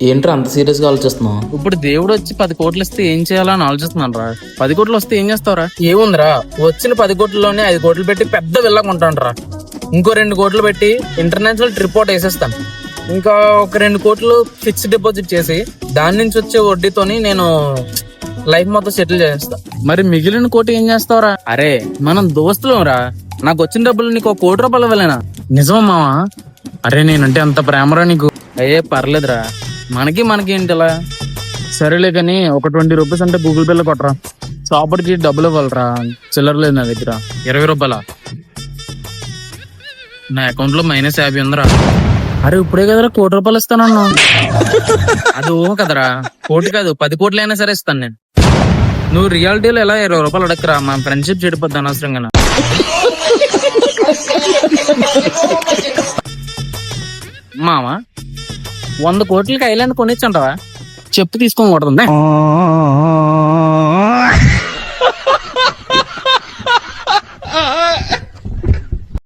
ఏంట్రా అంత సీరియస్ గా ఆలోచిస్తున్నావు? ఇప్పుడు దేవుడు వచ్చి 10 కోట్లు ఇస్తే ఏం చేయాలని ఆలోచిస్తున్నాను రా. 10 కోట్లు వస్తే ఏం చేస్తావురా? ఏముందిరా, వచ్చిన 10 కోట్లలోనే 5 కోట్లు పెట్టి పెద్ద విల్లా కొంటాను రా. ఇంకో 2 కోట్లు పెట్టి ఇంటర్నేషనల్ ట్రిప్ ఒకటి వేసేస్తాను. ఇంకా ఒక 2 కోట్లు ఫిక్స్డ్ డిపాజిట్ చేసి దాని నుంచి వచ్చే వడ్డీతోని నేను లైఫ్ మొత్తం సెటిల్ చేస్తా. మరి మిగిలిన కోటి ఏం చేస్తావురా? అరే మనం దోస్తులం రా, నాకు వచ్చిన డబ్బులు నీకు 1 కోటి రూపాయలు ఇవ్వలేనా? నిజమా మావా? అరే నేనంటే అంత ప్రేమరా నీకు. అయ్యే పర్లేదురా, మనకి ఏంటి ఇలా. సరేలే కానీ ఒక 20 రూపీస్ అంటే గూగుల్ పేలో కొట్టరా. షాపర్కి డబ్బులు ఇవ్వాలరా, చిల్లర లేదు నా దగ్గర. 20 రూపాయలా? నా అకౌంట్ లో -50 ఉందిరా. అరే ఇప్పుడే కదరా 1 కోటి రూపాయలు ఇస్తానన్నా. అది ఓ కదరా, 1 కోటి కాదు 10 కోట్లు అయినా సరే ఇస్తాను నేను. నువ్వు రియాలిటీలో ఎలా 20 రూపాయలు అడక్కరా, మా ఫ్రెండ్షిప్ చెడిపోద్ది అనవసరంగా. మామా 100 కోట్లకి ఐలాండ్ కొనిచ్చంటావా? చెప్పు తీసుకొని కొడుతుంది.